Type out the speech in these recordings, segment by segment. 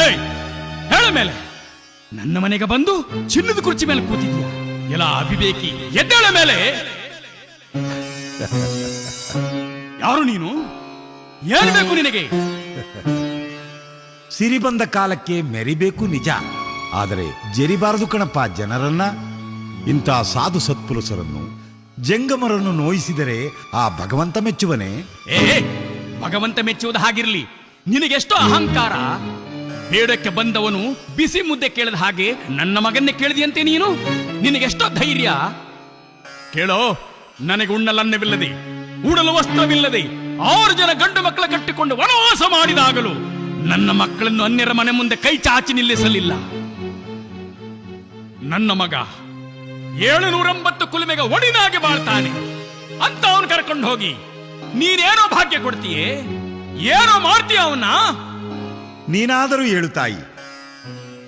ಹೇಯ್, ಹೇಳ ಮೇಲೆ ನನ್ನ ಮನೆಗೆ ಬಂದು ಚಿನ್ನದ ಕುರ್ಚಿ ಮೇಲೆ ಕೂತಿದ್ಯಾ? ಎಲ್ಲ ಅವಿವೇಕಿ, ಎದ್ದೇಳ ಮೇಲೆ. ಯಾರು ನೀನು? ಏನು ಬೇಕು ನಿನಗೆ? ಸಿರಿ ಬಂದ ಕಾಲಕ್ಕೆ ಮೆರಿಬೇಕು ನಿಜ, ಆದರೆ ಜರಿಬಾರದು ಕಣಪ್ಪ ಜನರನ್ನ. ಇಂಥ ಸಾಧು ಸತ್ಪುರುಷರನ್ನು ಜಂಗಮರನ್ನು ನೋಯಿಸಿದರೆ ಆ ಭಗವಂತ ಮೆಚ್ಚುವನೇ? ಭಗವಂತ ಮೆಚ್ಚುವುದು ಹಾಗಿರ್ಲಿ, ನಿನಗೆಷ್ಟೋ ಅಹಂಕಾರ. ಬೇಡಕ್ಕೆ ಬಂದವನು ಬಿಸಿ ಮುದ್ದೆ ಕೇಳಿದ ಹಾಗೆ ನನ್ನ ಮಗನ್ನೇ ಕೇಳಿದೆಯಂತೆ ನೀನು. ನಿನಗೆಷ್ಟೋ ಧೈರ್ಯ. ಕೇಳೋ, ನನಗೆ ಉಣ್ಣಲನ್ನವಿಲ್ಲದೆ, ಉಡಲು ವಸ್ತ್ರವಿಲ್ಲದೆ 6 ಜನ ಗಂಡು ಮಕ್ಕಳ ಕಟ್ಟಿಕೊಂಡು ವನವಾಸ ಮಾಡಿದಾಗಲೂ ನನ್ನ ಮಕ್ಕಳನ್ನು ಅನ್ಯರ ಮನೆ ಮುಂದೆ ಕೈ ಚಾಚಿ ನಿಲ್ಲಿಸಲಿಲ್ಲ. ನನ್ನ ಮಗ 790 ಕುಲುಮೆಗೆ ಒಡಿನಾಗಿ ಬಾಳ್ತಾನೆ ಅಂತ ಅವನು ಕರ್ಕೊಂಡು ಹೋಗಿ ನೀನೇನೋ ಭಾಗ್ಯ ಕೊಡ್ತೀಯೇ? ಏನೋ ಮಾಡ್ತೀಯ ಅವನ್ನ? ನೀನಾದರೂ ಹೇಳು ತಾಯಿ,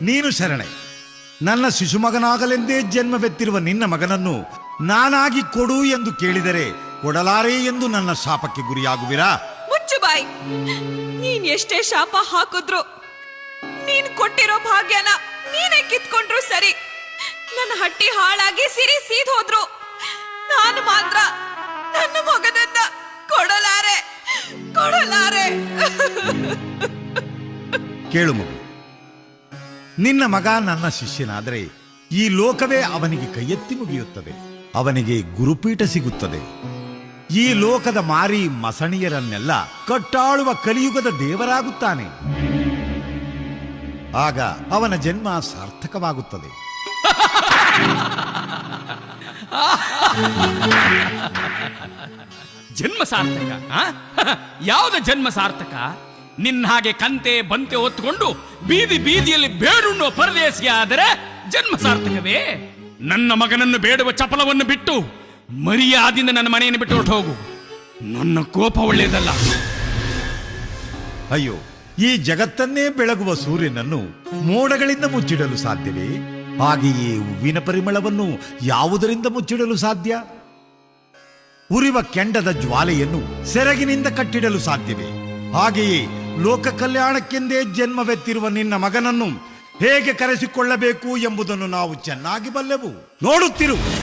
ನೀನು ಶರಣೆ. ನನ್ನ ಶಿಶುಮಗನಾಗಲೆಂದೇ ಜನ್ಮವೆತ್ತಿರುವ ನಿನ್ನ ಮಗನನ್ನು ನಾನಾಗಿ ಕೊಡು ಎಂದು ಕೇಳಿದರೆ ಕೊಡಲಾರೆ ಎಂದು ನನ್ನ ಶಾಪಕ್ಕೆ ಗುರಿಯಾಗುವಿರಾ? ಮುಚ್ಚು ಬಾಯಿ. ನೀನ್ ಎಷ್ಟೇ ಶಾಪ ಹಾಕಿದ್ರು, ನೀನ್ ಕೊಟ್ಟಿರೋ ಭಾಗ್ಯನ ನೀನೇ ಕಿತ್ಕೊಂಡ್ರು ಸರಿ. ನನ್ನ ಹಟ್ಟಿ ಹಾಳಾಗಿ ಸಿರಿ ಸೀದ್ ಹೋದ್ರು, ನಾನು ಮಾತ್ರ ನನ್ನ ಮಗನನ್ನ ಕೊಡಲಾರೆ. ಕೇಳು ಮಗು, ನಿನ್ನ ಮಗ ನನ್ನ ಶಿಷ್ಯನಾದರೆ ಈ ಲೋಕವೇ ಅವನಿಗೆ ಕೈಯೆತ್ತಿ ಮುಗಿಯುತ್ತದೆ. ಅವನಿಗೆ ಗುರುಪೀಠ ಸಿಗುತ್ತದೆ. ಈ ಲೋಕದ ಮಾರಿ ಮಸಣಿಯರನ್ನೆಲ್ಲ ಕಟ್ಟಾಳುವ ಕಲಿಯುಗದ ದೇವರಾಗುತ್ತಾನೆ. ಆಗ ಅವನ ಜನ್ಮ ಸಾರ್ಥಕವಾಗುತ್ತದೆ. ಜನ್ಮ ಸಾರ್ಥಕ? ಯಾವ್ದ ಜನ್ಮ ಸಾರ್ಥಕ? ನಿನ್ನ ಹಾಗೆ ಕಂತೆ ಬಂತೆ ಹೊತ್ತುಕೊಂಡು ಬೀದಿ ಬೀದಿಯಲ್ಲಿ ಬೇಡುಣ್ಣೋ ಪರದೇಶಿಗೆ ಆದರೆ ಜನ್ಮ ಸಾರ್ಥಕವೇ? ನನ್ನ ಮಗನನ್ನು ಬೇಡುವ ಚಪಲವನ್ನು ಬಿಟ್ಟು ಮರ್ಯಾದಿಂದ ನನ್ನ ಮನೆಯನ್ನು ಬಿಟ್ಟು ಹೊರಟು ಹೋಗು. ನನ್ನ ಕೋಪ ಒಳ್ಳೆಯದಲ್ಲ. ಅಯ್ಯೋ, ಈ ಜಗತ್ತನ್ನೇ ಬೆಳಗುವ ಸೂರ್ಯನನ್ನು ಮೋಡಗಳಿಂದ ಮುಚ್ಚಿಡಲು ಸಾಧ್ಯವೇ? ಹಾಗೆಯೇ ಹೂವಿನ ಪರಿಮಳವನ್ನು ಯಾವುದರಿಂದ ಮುಚ್ಚಿಡಲು ಸಾಧ್ಯ? ಉರಿವ ಕೆಂಡದ ಜ್ವಾಲೆಯನ್ನು ಸೆರಗಿನಿಂದ ಕಟ್ಟಿಡಲು ಸಾಧ್ಯವೇ? ಹಾಗೆಯೇ ಲೋಕ ಕಲ್ಯಾಣಕ್ಕೆಂದೇ ಜನ್ಮವೆತ್ತಿರುವ ನಿನ್ನ ಮಗನನ್ನು ಹೇಗೆ ಕರೆಸಿಕೊಳ್ಳಬೇಕು ಎಂಬುದನ್ನು ನಾವು ಚೆನ್ನಾಗಿ ಬಲ್ಲೆವು. ನೋಡುತ್ತಿರು.